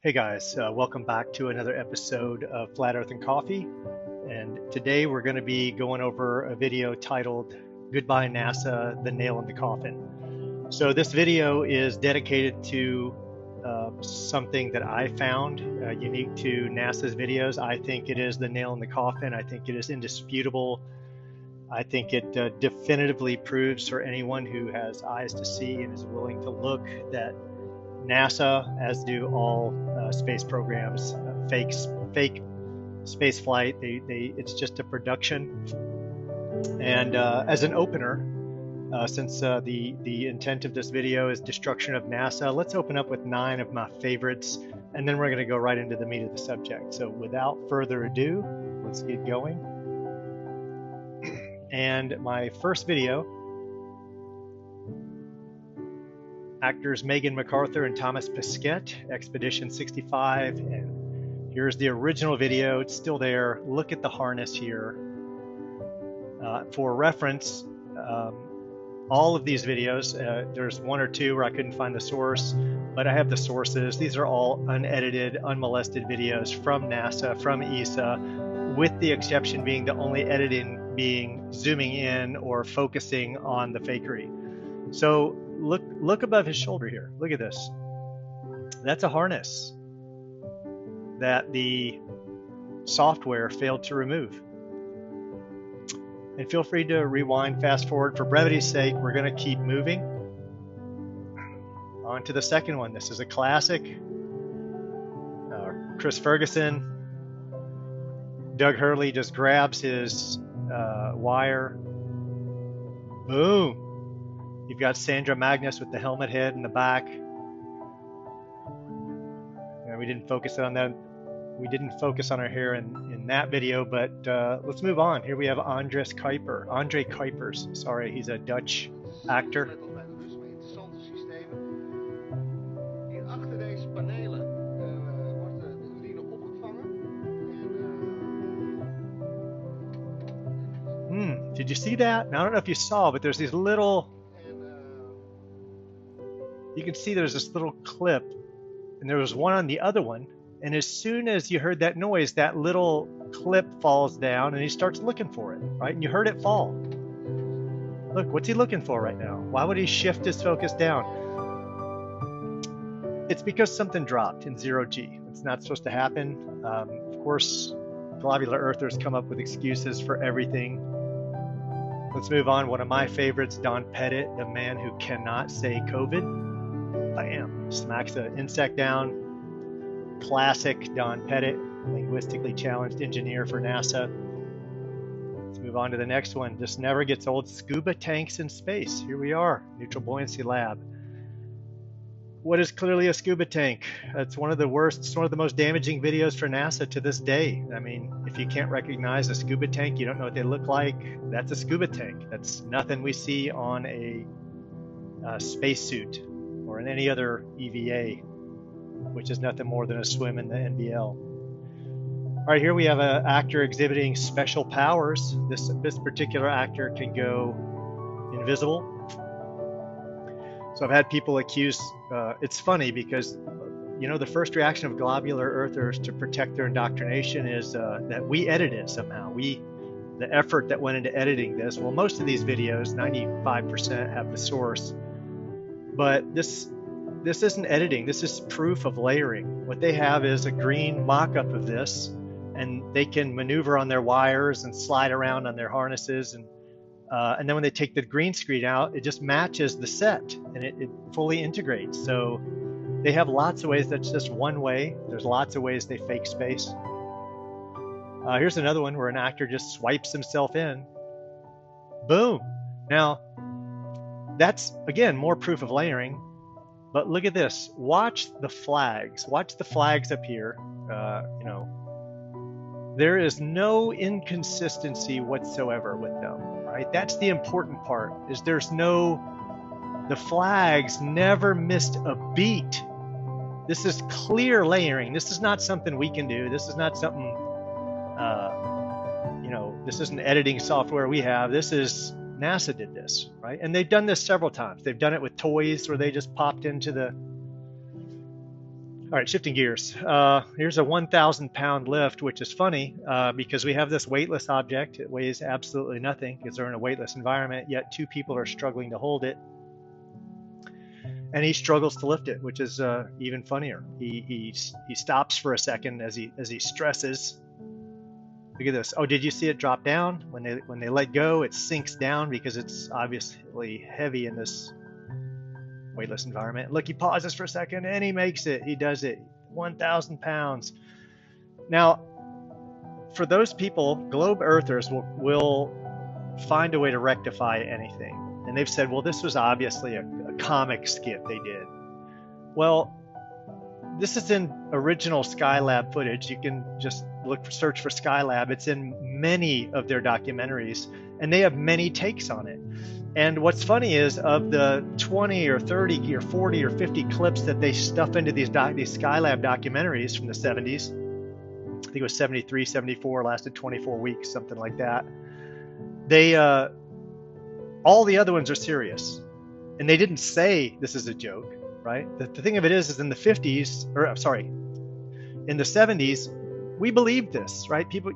Hey guys, welcome back to another episode of Flat Earth and Coffee. And today we're going to be going over a video titled Goodbye NASA, the Nail in the Coffin. So this video is dedicated to something that I found unique to NASA's videos. I think it is the nail in the coffin. I think it is indisputable. I think it definitively proves for anyone who has eyes to see and is willing to look that NASA, as do all space programs, fake space flight. It's just a production. And as an opener, since the intent of this video is destruction of NASA, let's open up with 9 of my favorites, and then we're going to go right into the meat of the subject. So without further ado, let's get going. And my first video, actors Megan McArthur and Thomas Pesquet, Expedition 65, and here's the original video. It's still there. Look at the harness here. For reference, all of these videos, there's 1 or 2 where I couldn't find the source, but I have the sources. These are all unedited, unmolested videos from NASA, from ESA, with the exception being the only editing being zooming in or focusing on the fakery. So look above his shoulder here. Look at this. That's a harness that the software failed to remove. And feel free to rewind, fast forward. For brevity's sake, we're going to keep moving on to the second one. This is a classic. Chris Ferguson. Doug Hurley just grabs his wire. Boom. You've got Sandra Magnus with the helmet head in the back. We didn't focus on that. We didn't focus on her hair in that video, but let's move on. Here we have Andre Kuipers. Sorry, he's a Dutch actor. Did you see that? Now, I don't know if you saw, but there's these little, you can see there's this little clip, and there was one on the other one, and as soon as you heard that noise, that little clip falls down, and he starts looking for it, right? And you heard it fall. Look, what's he looking for right now? Why would he shift his focus down? It's because something dropped in 0G. It's not supposed to happen. Of course, globular earthers come up with excuses for everything. Let's move on. One of my favorites, Don Pettit, the man who cannot say COVID. Bam, smacks an insect down. Classic Don Pettit, linguistically challenged engineer for NASA. Let's move on to the next one. This never gets old. Scuba tanks in space. Here we are, Neutral Buoyancy Lab. What is clearly a scuba tank? It's one of the worst, it's one of the most damaging videos for NASA to this day. I mean, if you can't recognize a scuba tank, you don't know what they look like, that's a scuba tank. That's nothing we see on a spacesuit or in any other EVA, which is nothing more than a swim in the NBL. All right, here we have an actor exhibiting special powers. This particular actor can go invisible. So I've had people accuse, it's funny because, you know, the first reaction of globular earthers to protect their indoctrination is that we edited it somehow. The effort that went into editing this, well, most of these videos, 95% have the source, but this isn't editing, this is proof of layering. What they have is a green mock-up of this, and they can maneuver on their wires and slide around on their harnesses, and then when they take the green screen out, it just matches the set and it fully integrates. So they have lots of ways. That's just one way. There's lots of ways they fake space. Here's another one where an actor just swipes himself in. Boom. Now, that's, again, more proof of layering. But look at this. Watch the flags. Watch the flags up here. You know, there is no inconsistency whatsoever with them. Right? That's the important part, is the flags never missed a beat. This is clear layering. This is not something we can do. This is not something, you know, this isn't editing software we have. This is NASA did this, right? And they've done this several times. They've done it with toys where they just popped into the All right, shifting gears. Here's a 1,000 pound lift, which is funny because we have this weightless object. It weighs absolutely nothing because they're in a weightless environment, yet two people are struggling to hold it. And he struggles to lift it, which is even funnier. He stops for a second as he stresses. Look at this. Oh, did you see it drop down? When they let go, it sinks down because it's obviously heavy in this weightless environment. Look, he pauses for a second and he makes it. He does it. 1,000 pounds. Now, for those people, globe earthers will find a way to rectify anything. And they've said, well, this was obviously a comic skit they did. Well, this is in original Skylab footage. You can just search for Skylab. It's in many of their documentaries, and they have many takes on it. And what's funny is, of the 20 or 30 or 40 or 50 clips that they stuff into these Skylab documentaries from the 70s, I think it was 73, 74, lasted 24 weeks, something like that. They, all the other ones are serious. And they didn't say this is a joke, right? The thing of it is in the 50s, or I'm sorry, in the 70s, we believed this, right? People,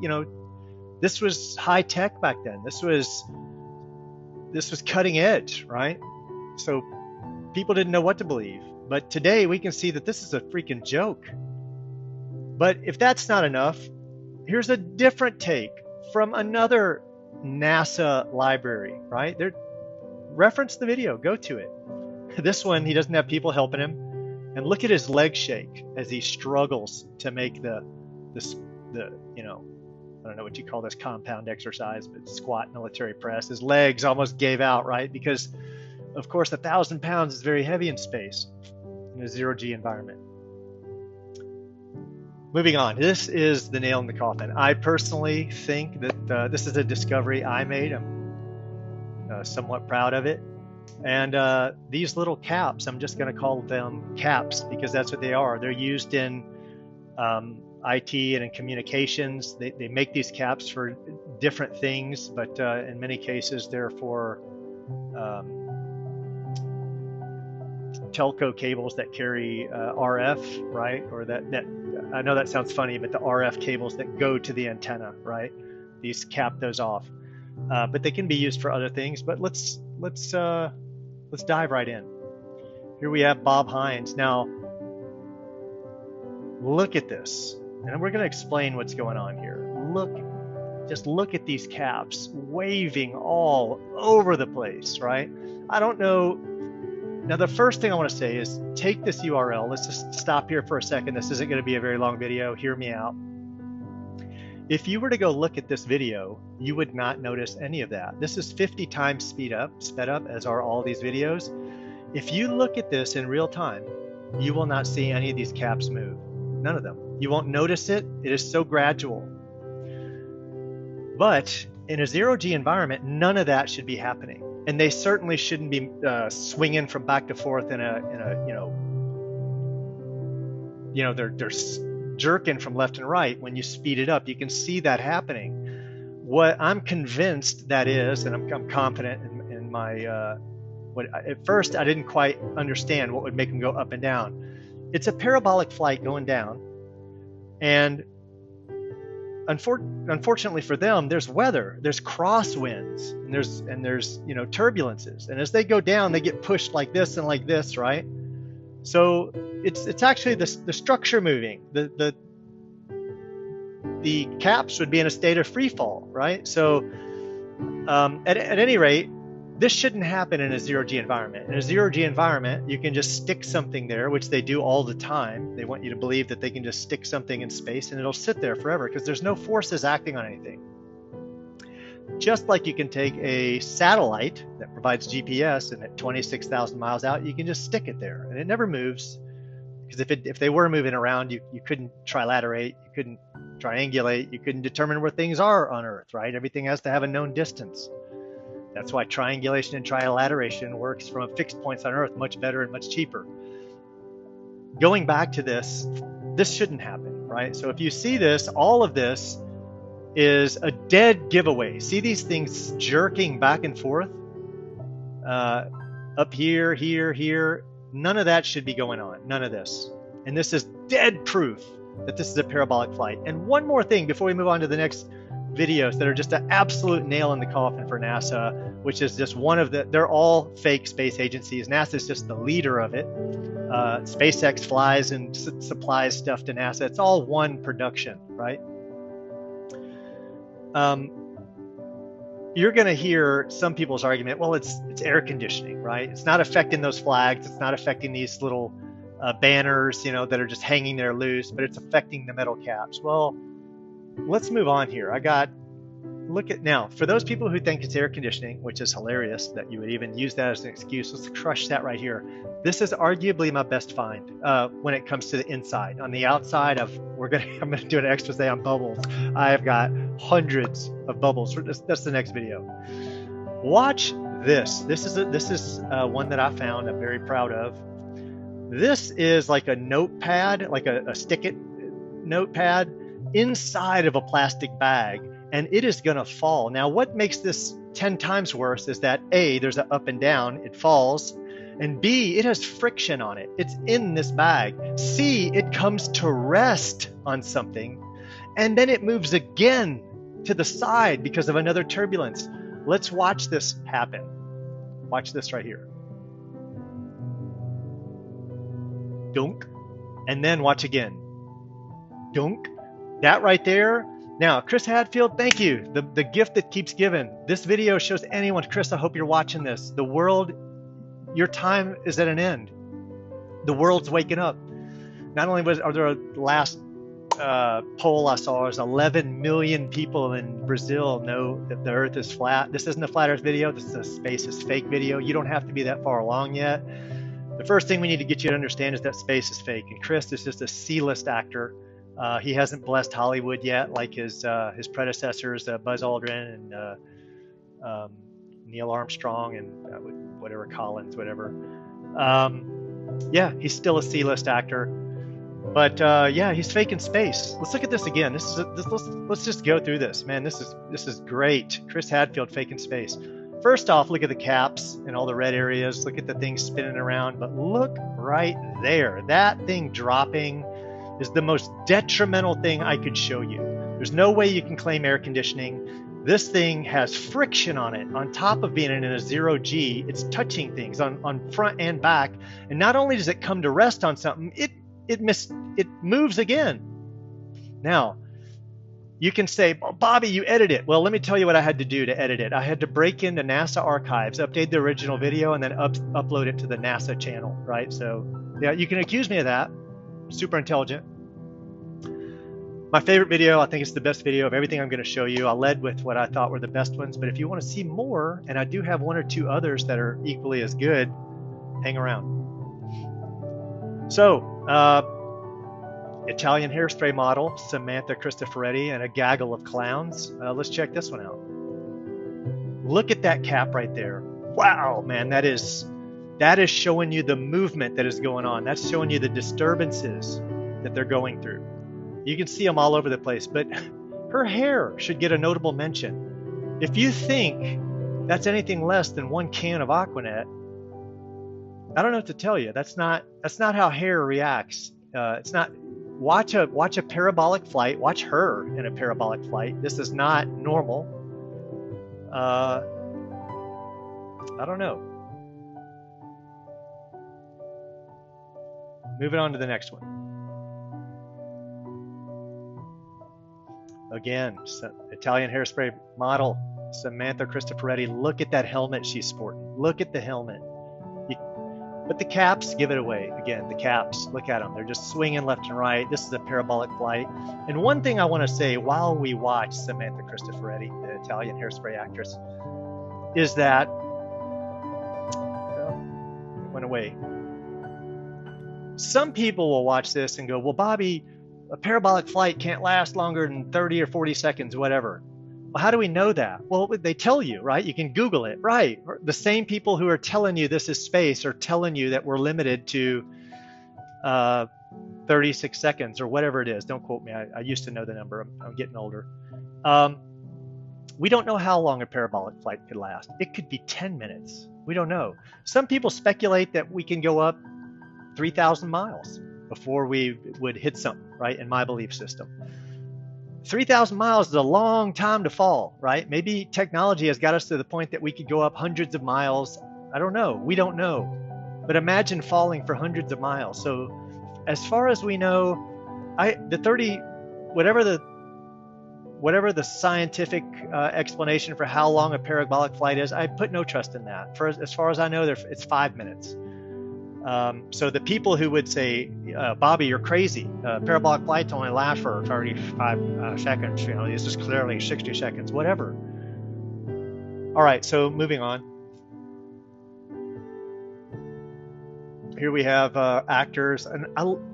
this was high tech back then. This was cutting edge, right? So people didn't know what to believe. But today we can see that this is a freaking joke. But if that's not enough, here's a different take from another NASA library, right? Reference the video, go to it. This one, he doesn't have people helping him. And look at his leg shake as he struggles to make the I don't know what you call this compound exercise, but squat military press. His legs almost gave out, right? Because, of course, 1,000 pounds is very heavy in space in a zero-G environment. Moving on, this is the nail in the coffin. I personally think that this is a discovery I made. I'm somewhat proud of it. And these little caps, I'm just going to call them caps because that's what they are. They're used in IT and in communications. They make these caps for different things, but in many cases they're for telco cables that carry RF, right? Or that I know that sounds funny, but the RF cables that go to the antenna, right? These cap those off, but they can be used for other things. But let's dive right in. Here we have Bob Hines. Now, look at this, and we're going to explain what's going on here. Just look at these caps waving all over the place, right? I don't know. Now, the first thing I want to say is take this URL. Let's just stop here for a second. This isn't going to be a very long video. Hear me out. If you were to go look at this video, you would not notice any of that. This is 50 times sped up, as are all these videos. If you look at this in real time, you will not see any of these caps move. None of them. You won't notice it. It is so gradual. But in a zero-G environment, none of that should be happening. And they certainly shouldn't be swinging from back to forth in a they're jerking from left and right. When you speed it up, you can see that happening. What I'm convinced that is, and I'm confident in my at first I didn't quite understand what would make them go up and down. It's a parabolic flight going down, and unfortunately for them, there's weather, there's crosswinds, and there's turbulences, and as they go down, they get pushed like this and like this, right? So it's actually the structure moving. The caps would be in a state of free fall, right? So at any rate, this shouldn't happen in a zero-G environment. In a zero-G environment, you can just stick something there, which they do all the time. They want you to believe that they can just stick something in space and it'll sit there forever because there's no forces acting on anything. Just like you can take a satellite that provides GPS and at 26,000 miles out, you can just stick it there and it never moves. Because if they were moving around, you couldn't trilaterate, you couldn't triangulate, you couldn't determine where things are on Earth, right? Everything has to have a known distance. That's why triangulation and trilateration works from fixed points on Earth much better and much cheaper. Going back to this shouldn't happen, right? So if you see this, all of this is a dead giveaway. See these things jerking back and forth? Up here, here, here. None of that should be going on. None of this. And this is dead proof that this is a parabolic flight. And one more thing before we move on to the next videos that are just an absolute nail in the coffin for NASA, which is just one of they're all fake space agencies. NASA is just the leader of it. SpaceX flies and supplies stuff to NASA. It's all one production, right? You're going to hear some people's argument, well, it's air conditioning, right? It's not affecting those flags. It's not affecting these little banners, you know, that are just hanging there loose, but it's affecting the metal caps. Well, let's move on here. Look at now, for those people who think it's air conditioning, which is hilarious that you would even use that as an excuse, let's crush that right here. This is arguably my best find when it comes to the inside. On the outside, I'm gonna do an expose on bubbles. I have got hundreds of bubbles. That's the next video. Watch this. This is one that I found. I'm very proud of. This is like a notepad, like a stick-it notepad inside of a plastic bag, and it is going to fall. Now, what makes this 10 times worse is that A, there's an up and down, it falls, and B, it has friction on it. It's in this bag. C, it comes to rest on something, and then it moves again to the side because of another turbulence. Let's watch this happen. Watch this right here. Dunk. And then watch again. Dunk. That right there. Now, Chris Hadfield, thank you. The gift that keeps giving. This video shows anyone. Chris, I hope you're watching this. The world, your time is at an end. The world's waking up. Not only are there a last poll I saw is 11 million people in Brazil know that the Earth is flat. This isn't a flat Earth video. This is a space is fake video. You don't have to be that far along yet. The first thing we need to get you to understand is that space is fake. And Chris is just a C-list actor. He hasn't blessed Hollywood yet like his predecessors, Buzz Aldrin and Neil Armstrong and whatever Collins, whatever. Yeah, he's still a C-list actor. But yeah, he's faking space. Let's look at this again. Let's just go through this, man. This is great. Chris Hadfield faking space. First off, look at the caps and all the red areas. Look at the thing spinning around. But look right there. That thing dropping is the most detrimental thing I could show you. There's no way you can claim air conditioning. This thing has friction on it. On top of being in a 0G, it's touching things on front and back. And not only does it come to rest on something, it moves again. Now, you can say, well, Bobby, you edit it. Well, let me tell you what I had to do to edit it. I had to break into NASA archives, update the original video, and then upload it to the NASA channel, right? So yeah, you can accuse me of that. Super intelligent. My favorite video, I think it's the best video of everything I'm going to show you. I led with what I thought were the best ones, but if you want to see more, and I do have one or two others that are equally as good, hang around. So, Italian hairspray model, Samantha Cristoforetti, and a gaggle of clowns. Let's check this one out. Look at that cap right there. Wow, man, that is showing you the movement that is going on. That's showing you the disturbances that they're going through. You can see them all over the place, but her hair should get a notable mention. If you think that's anything less than one can of Aquanet, I don't know what to tell you. That's not how hair reacts. It's not. Watch a parabolic flight. Watch her in a parabolic flight. This is not normal. I don't know. Moving on to the next one. Again, Italian hairspray model, Samantha Cristoforetti. Look at that helmet she's sporting. Look at the helmet. But the caps give it away. Again, the caps, look at them. They're just swinging left and right. This is a parabolic flight. And one thing I want to say while we watch Samantha Cristoforetti, the Italian hairspray actress, is that, it went away. Some people will watch this and go, well, Bobby, a parabolic flight can't last longer than 30 or 40 seconds, whatever. Well, how do we know that? Well, they tell you, right? You can Google it, right? The same people who are telling you this is space are telling you that we're limited to 36 seconds or whatever it is. Don't quote me. I used to know the number. I'm getting older. We don't know how long a parabolic flight could last. It could be 10 minutes. We don't know. Some people speculate that we can go up 3,000 miles. before we would hit something, right? In my belief system. 3,000 miles is a long time to fall, right? Maybe technology has got us to the point that we could go up hundreds of miles. I don't know. We don't know. But imagine falling for hundreds of miles. So as far as we know, whatever the scientific explanation for how long a parabolic flight is, I put no trust in that. As far as I know, it's 5 minutes. So the people who would say, Bobby, you're crazy. Parabolic flights only last for 35 seconds. This is clearly 60 seconds, whatever. All right, so moving on. Here we have actors, and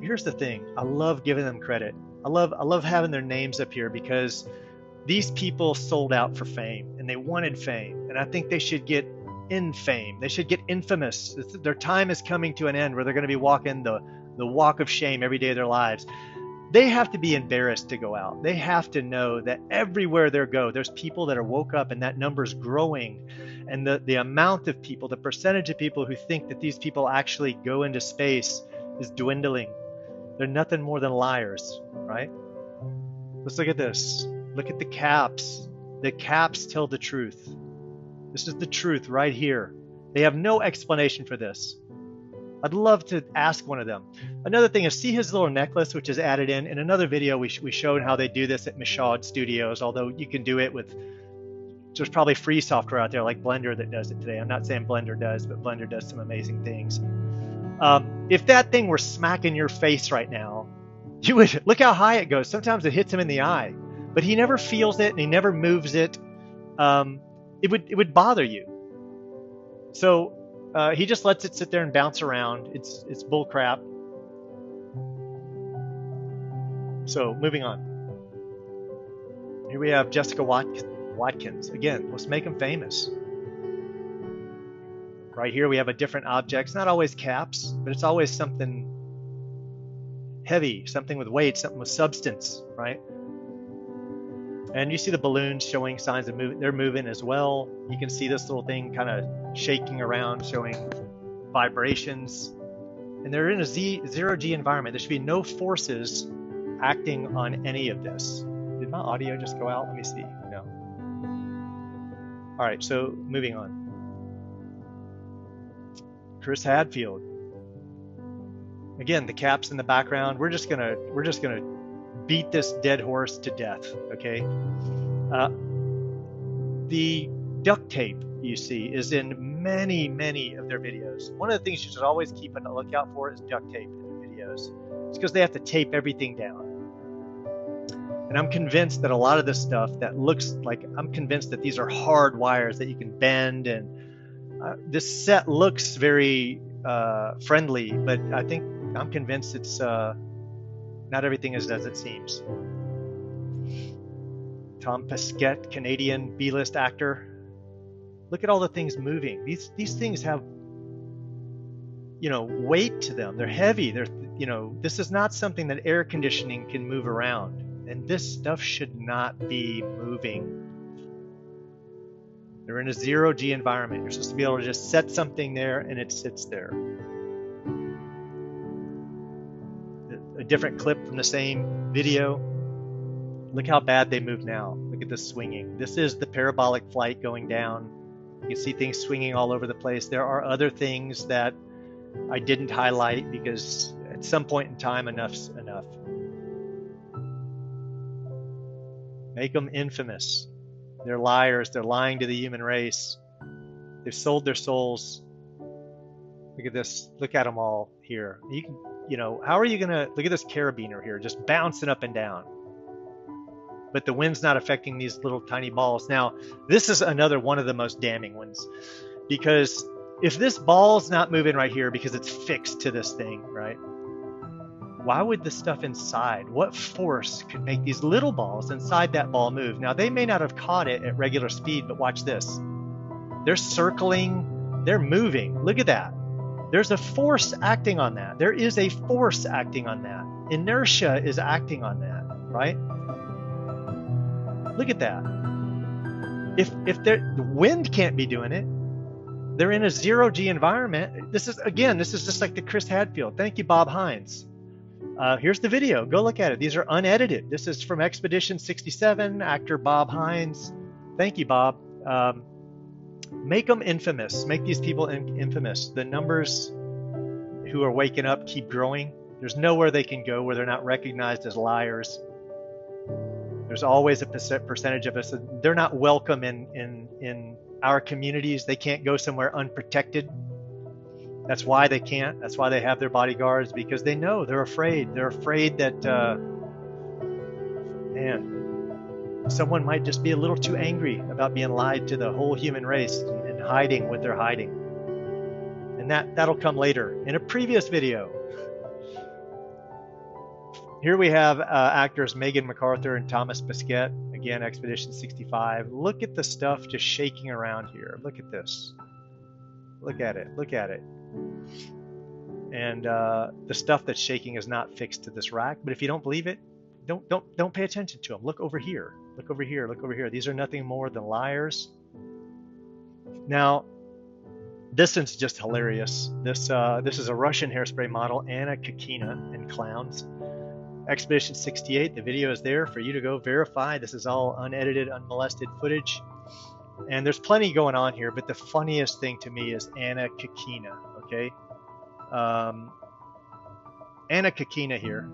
here's the thing: I love giving them credit. I love having their names up here because these people sold out for fame and they wanted fame, and I think they should get in fame. They should get infamous. Their time is coming to an end where they're going to be walking the walk of shame every day of their lives. They have to be embarrassed to go out. They have to know that everywhere they go, there's people that are woke up and that number's growing. And the amount of people, the percentage of people who think that these people actually go into space is dwindling. They're nothing more than liars, right? Let's look at this. Look at the caps. The caps tell the truth. This is the truth right here. They have no explanation for this. I'd love to ask one of them. Another thing is, see his little necklace, which is added in. In another video, we showed how they do this at Michaud Studios, although you can do it with, there's probably free software out there like Blender that does it today. I'm not saying Blender does, but Blender does some amazing things. If that thing were smacking your face right now, you would, look how high it goes. Sometimes it hits him in the eye, but he never feels it and he never moves it. It would bother you. So he just lets it sit there and bounce around. It's bull crap. So moving on. Here we have Jessica Watkins. Again, let's make them famous. Right here we have a different object. It's not always caps, but it's always something heavy, something with weight, something with substance, right? And you see the balloons showing signs of movement. They're moving as well. You can see this little thing kind of shaking around, showing vibrations. And they're in a zero-G environment. There should be no forces acting on any of this. Did my audio just go out? Let me see. No. All right, so moving on. Chris Hadfield. Again, the caps in the background. We're just gonna beat this dead horse to death, okay? The duct tape you see is in many, many of their videos. One of the things you should always keep a lookout for is duct tape in their videos. It's because they have to tape everything down. And I'm convinced that a lot of this stuff that looks like, I'm convinced that these are hard wires that you can bend, and this set looks very friendly, but I'm convinced it's not everything is as it seems. Tom Pesquet, Canadian B-list actor. Look at all the things moving. These things have, weight to them. They're heavy. This is not something that air conditioning can move around. And this stuff should not be moving. They're in a zero-G environment. You're supposed to be able to just set something there and it sits there. A different clip from the same video. Look how bad they move now. Look at this swinging. This is the parabolic flight going down. You can see things swinging all over the place. There are other things that I didn't highlight because at some point in time, enough's enough. Make them infamous. They're liars. They're lying to the human race. They've sold their souls. Look at this. Look at them all here. You can, how are you going to, look at this carabiner here, just bouncing up and down. But the wind's not affecting these little tiny balls. Now, this is another one of the most damning ones, because if this ball's not moving right here because it's fixed to this thing, right? Why would the stuff inside, what force could make these little balls inside that ball move? Now, they may not have caught it at regular speed, but watch this. They're circling, they're moving. Look at that. There's a force acting on that. There is a force acting on that. Inertia is acting on that, right? Look at that. If the wind can't be doing it, they're in a zero-G environment. This is just like the Chris Hadfield. Thank you, Bob Hines. Here's the video. Go look at it. These are unedited. This is from Expedition 67, actor Bob Hines. Thank you, Bob. Make them infamous. Make these people infamous. The numbers who are waking up keep growing. There's nowhere they can go where they're not recognized as liars. There's always a percentage of us. They're not welcome in our communities. They can't go somewhere unprotected. That's why they can't. That's why they have their bodyguards, because they know, they're afraid. They're afraid that, man, someone might just be a little too angry about being lied to the whole human race and hiding what they're hiding. And that'll come later in a previous video. Here we have actors Megan MacArthur and Thomas Pesquet, again, Expedition 65. Look at the stuff just shaking around here. Look at this. Look at it. Look at it. And the stuff that's shaking is not fixed to this rack. But if you don't believe it, don't pay attention to them. Look over here. Look over here. Look over here. These are nothing more than liars. Now, this one's just hilarious. This is a Russian hairspray model, Anna Kakina, in clowns. Expedition 68, the video is there for you to go verify. This is all unedited, unmolested footage. And there's plenty going on here, but the funniest thing to me is Anna Kakina, okay? Anna Kakina here.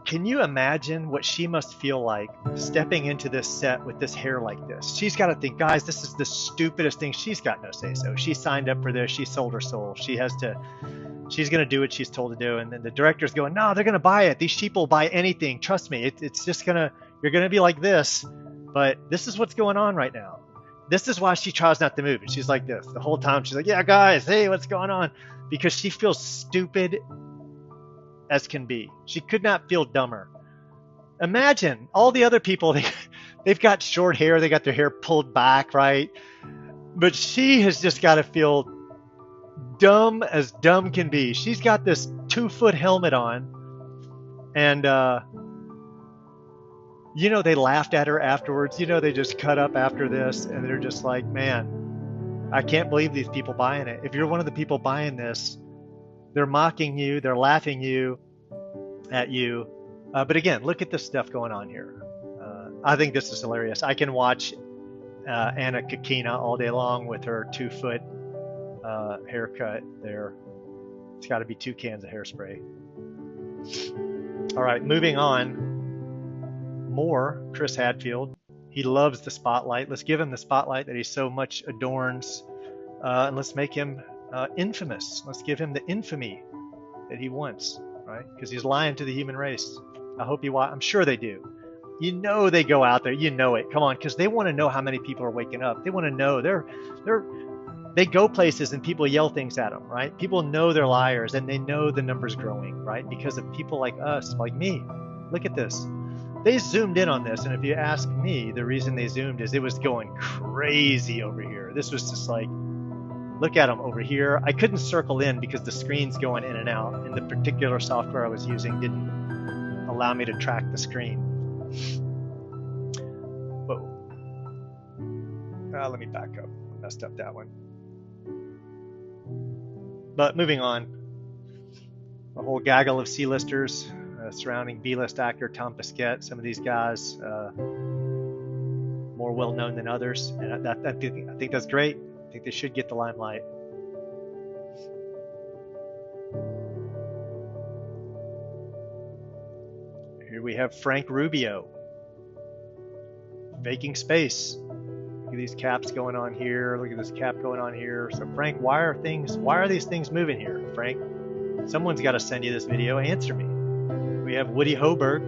Can you imagine what she must feel like stepping into this set with this hair like this? She's got to think, guys, this is the stupidest thing. She's got no say-so. She signed up for this. She sold her soul. She's going to do what she's told to do. And then the director's going, no, they're going to buy it. These sheep will buy anything. Trust me. It's just you're going to be like this. But this is what's going on right now. This is why she tries not to move. And she's like this. The whole time she's like, yeah, guys, hey, what's going on? Because she feels stupid as can be. She could not feel dumber. Imagine all the other people, they've got short hair. They got their hair pulled back, right? But she has just got to feel dumb as dumb can be. She's got this 2-foot helmet on. And, they laughed at her afterwards. They just cut up after this. And they're just like, man, I can't believe these people buying it. If you're one of the people buying this, they're mocking you. They're laughing at you. But again, look at this stuff going on here. I think this is hilarious. I can watch Anna Kakina all day long with her 2-foot haircut there. It's got to be 2 cans of hairspray. All right, moving on. More Chris Hadfield. He loves the spotlight. Let's give him the spotlight that he so much adorns, and let's make him infamous. Let's give him the infamy that he wants, right? Because he's lying to the human race. I hope you watch. I'm sure they do. They go out there. It. Come on, because they want to know how many people are waking up. They want to know. They go places and people yell things at them, right? People know they're liars and they know the number's growing, right? Because of people like us, like me. Look at this. They zoomed in on this, and if you ask me, the reason they zoomed is it was going crazy over here. This was just like, look at them over here. I couldn't circle in because the screen's going in and out, and the particular software I was using didn't allow me to track the screen. Whoa. Let me back up. I messed up that one. But moving on, a whole gaggle of C-listers surrounding B-list actor Tom Pesquet. Some of these guys more well-known than others, and I think that's great. I think they should get the limelight. Here we have Frank Rubio, faking space. Look at these caps going on here. Look at this cap going on here. So Frank, why are these things moving here? Frank, someone's got to send you this video. Answer me. We have Woody Hoberg.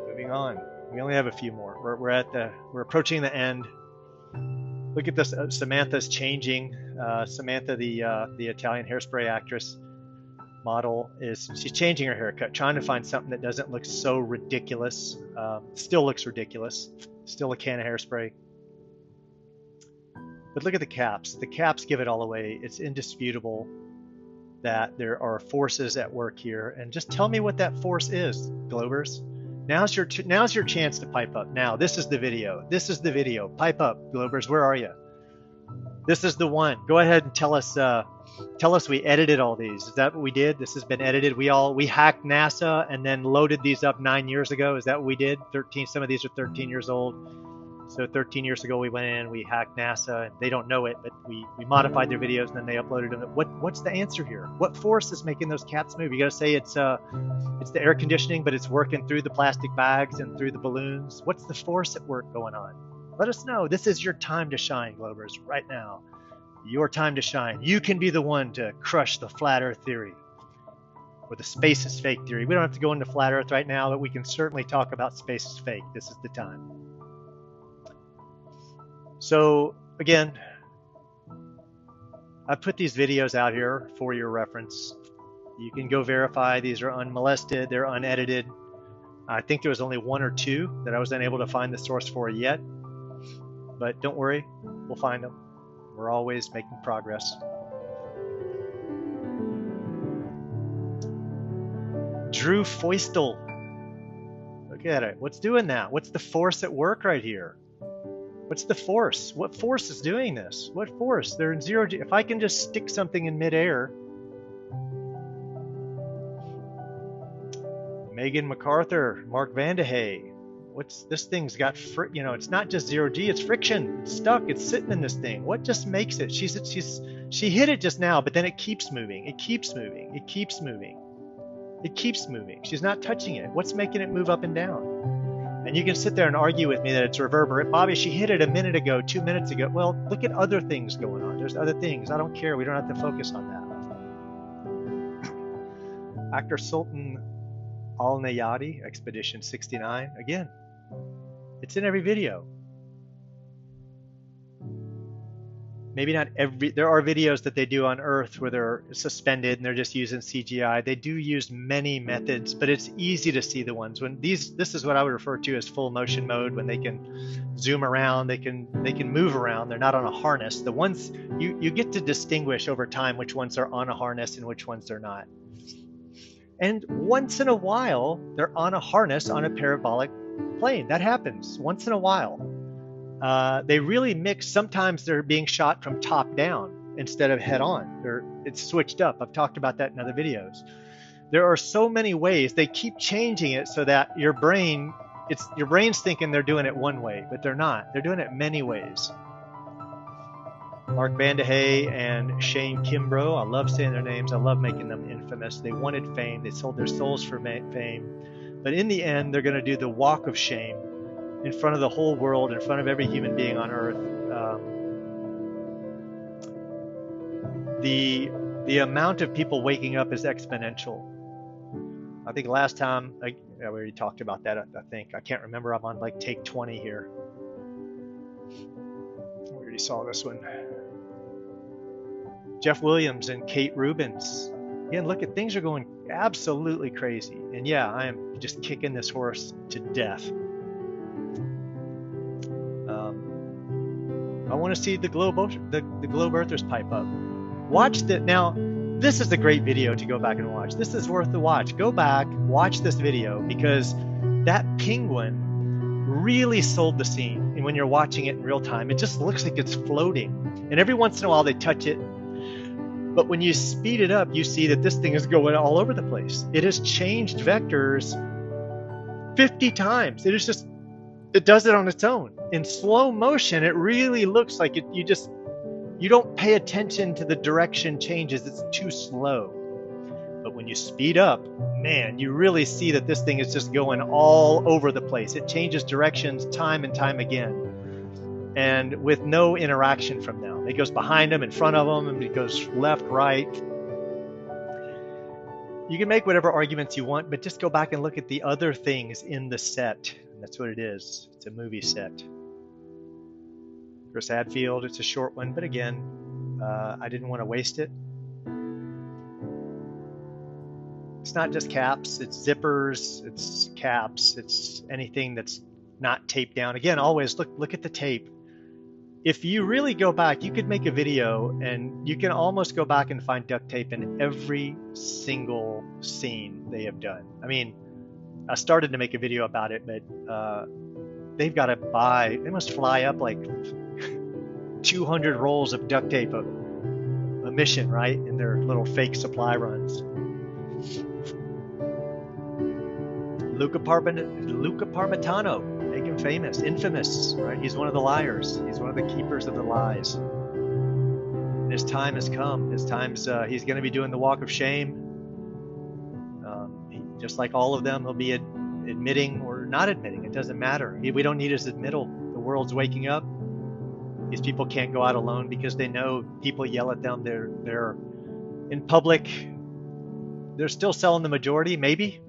Moving on. We only have a few more. We're approaching the end. Look at this. Samantha's changing. Samantha, the Italian hairspray actress model, she's changing her haircut, trying to find something that doesn't look so ridiculous. Still looks ridiculous. Still a can of hairspray. But look at the caps. The caps give it all away. It's indisputable that there are forces at work here. And just tell me what that force is, Globers. Now's your chance to pipe up. Now, this is the video. This is the video. Pipe up, Globers. Where are you? This is the one. Go ahead and tell us we edited all these. Is that what we did? This has been edited. We hacked NASA and then loaded these up 9 years ago. Is that what we did? 13. Some of these are 13 years old. So 13 years ago we went in, we hacked NASA, and they don't know it, but we modified their videos and then they uploaded them. What's the answer here? What force is making those cats move? You got to say it's the air conditioning, but it's working through the plastic bags and through the balloons. What's the force at work going on? Let us know. This is your time to shine, Globers, right now. Your time to shine. You can be the one to crush the flat Earth theory or the space is fake theory. We don't have to go into flat Earth right now, but we can certainly talk about space is fake. This is the time. So again, I've put these videos out here for your reference. You can go verify these are unmolested, they're unedited. I think there was only 1 or 2 that I was unable to find the source for yet, but don't worry, we'll find them. We're always making progress. Drew Feustel. Look at it. What's doing that? What's the force at work right here? What's the force? What force is doing this? What force? They're in 0 G. If I can just stick something in midair. Megan MacArthur, Mark Vandehey. What's this thing's got? It's not just 0 G. It's friction. It's stuck. It's sitting in this thing. What just makes it? She hit it just now, but then it keeps moving. It keeps moving. It keeps moving. It keeps moving. She's not touching it. What's making it move up and down? And you can sit there and argue with me that it's reverberant. Bobby, she hit it a minute ago, 2 minutes ago. Well, look at other things going on. There's other things. I don't care. We don't have to focus on that. Actor Sultan Al-Nayati, Expedition 69. Again, it's in every video. Maybe not every. There are videos that they do on Earth where they're suspended and they're just using CGI. They do use many methods, but it's easy to see the ones when this is what I would refer to as full motion mode, when they can zoom around, they can move around. They're not on a harness. The ones you get to distinguish over time which ones are on a harness and which ones they're not. And once in a while, they're on a harness on a parabolic plane. That happens once in a while. They really mix. Sometimes they're being shot from top down instead of head on. It's switched up. I've talked about that in other videos. There are so many ways. They keep changing it so that your brain's thinking they're doing it one way, but they're not. They're doing it many ways. Mark Vandehey and Shane Kimbrough. I love saying their names. I love making them infamous. They wanted fame. They sold their souls for fame. But in the end, they're going to do the walk of shame in front of the whole world, in front of every human being on Earth. The amount of people waking up is exponential. I think last time, we already talked about that, I can't remember. I'm on like take 20 here. We already saw this one. Jeff Williams and Kate Rubins. Again, look at things are going absolutely crazy. And yeah, I am just kicking this horse to death. I want to see the globe earthers pipe up. Watch that. Now, this is a great video to go back and watch. This is worth the watch. Go back, watch this video, because that penguin really sold the scene. And when you're watching it in real time, it just looks like it's floating. And every once in a while they touch it. But when you speed it up, you see that this thing is going all over the place. It has changed vectors 50 times. It does it on its own. In slow motion, it really looks like you don't pay attention to the direction changes. It's too slow. But when you speed up, man, you really see that this thing is just going all over the place. It changes directions time and time again, and with no interaction from them. It goes behind them, in front of them, and it goes left, right. You can make whatever arguments you want, but just go back and look at the other things in the set. And that's what it is. It's a movie set. Chris Hadfield, it's a short one, but again, I didn't want to waste it. It's not just caps, it's zippers, it's caps, it's anything that's not taped down. Again, always look at the tape. If you really go back, you could make a video and you can almost go back and find duct tape in every single scene they have done. I mean, I started to make a video about it, but they've got to they must fly up like 200 rolls of duct tape a mission, right? In their little fake supply runs. Luca Parmitano, make him famous, infamous, right? He's one of the liars. He's one of the keepers of the lies. And his time has come. His time's, he's going to be doing the walk of shame. Just like all of them, he'll be admitting or not admitting. It doesn't matter. We don't need his admittal. The world's waking up. These people can't go out alone because they know people yell at them. They're in public. They're still selling the majority, maybe.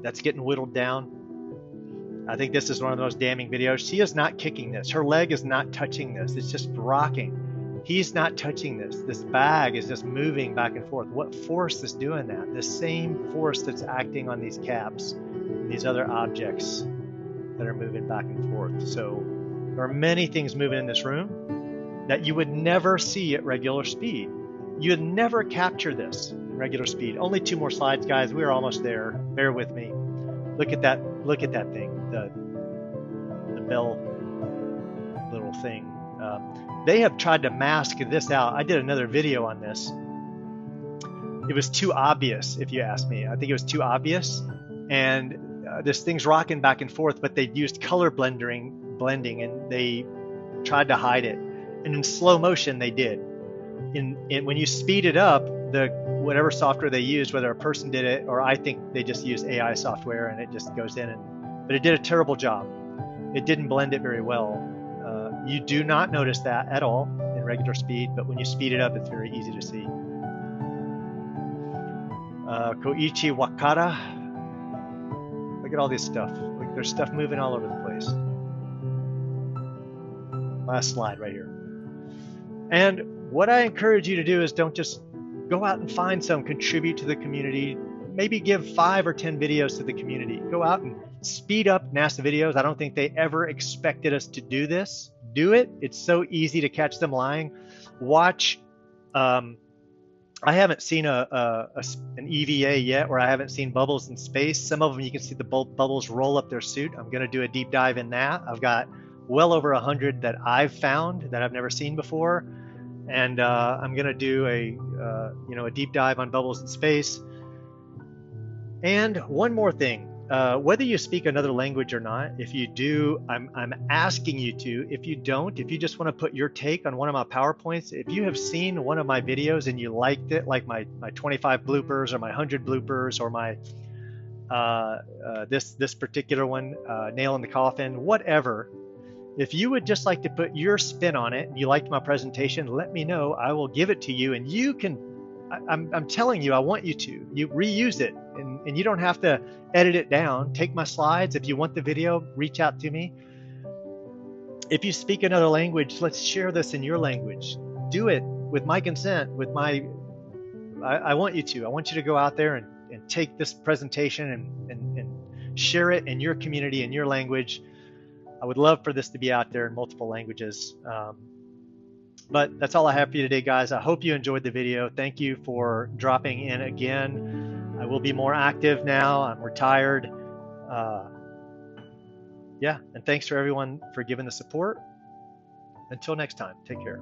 That's getting whittled down. I think this is one of the most damning videos. She is not kicking this. Her leg is not touching this. It's just rocking. He's not touching this. This bag is just moving back and forth. What force is doing that? The same force that's acting on these caps and these other objects that are moving back and forth. So there are many things moving in this room that you would never see at regular speed. You'd never capture this in regular speed. Only 2 more slides, guys. We're almost there. Bear with me. Look at that. Look at that thing. The bell little thing. They have tried to mask this out. I did another video on this. It was too obvious, if you ask me. I think it was too obvious. And this thing's rocking back and forth, but they used color blending, and they tried to hide it. And in slow motion, they did. When you speed it up, whatever software they used, whether a person did it or I think they just used AI software and it just goes in, but it did a terrible job. It didn't blend it very well. You do not notice that at all in regular speed, but when you speed it up, it's very easy to see. Koichi Wakata. Look at all this stuff. Look, there's stuff moving all over the place. Last slide right here. And what I encourage you to do is don't just go out and find some, contribute to the community. Maybe give 5 or 10 videos to the community. Go out and speed up NASA videos. I don't think they ever expected us to do this. Do it. It's so easy to catch them lying. Watch. I haven't seen an EVA yet, or I haven't seen bubbles in space. Some of them you can see the bubbles roll up their suit. I'm going to do a deep dive in that. I've got well over 100 that I've found that I've never seen before, and I'm going to do a deep dive on bubbles in space. And one more thing. Whether you speak another language or not, if you do, I'm asking you to. If you don't, if you just want to put your take on one of my PowerPoints, if you have seen one of my videos and you liked it, like my 25 bloopers or my 100 bloopers or my this particular one, nail in the coffin, whatever, if you would just like to put your spin on it and you liked my presentation, let me know. I will give it to you, and you can. I'm telling you, I want you to. You reuse it, and you don't have to edit it down. Take my slides. If you want the video, reach out to me. If you speak another language, let's share this in your language. Do it with my consent, I want you to. I want you to go out there and take this presentation and share it in your community, in your language. I would love for this to be out there in multiple languages. But that's all I have for you today, guys. I hope you enjoyed the video. Thank you for dropping in again. I will be more active now. I'm retired. Yeah, and thanks for everyone for giving the support. Until next time, take care.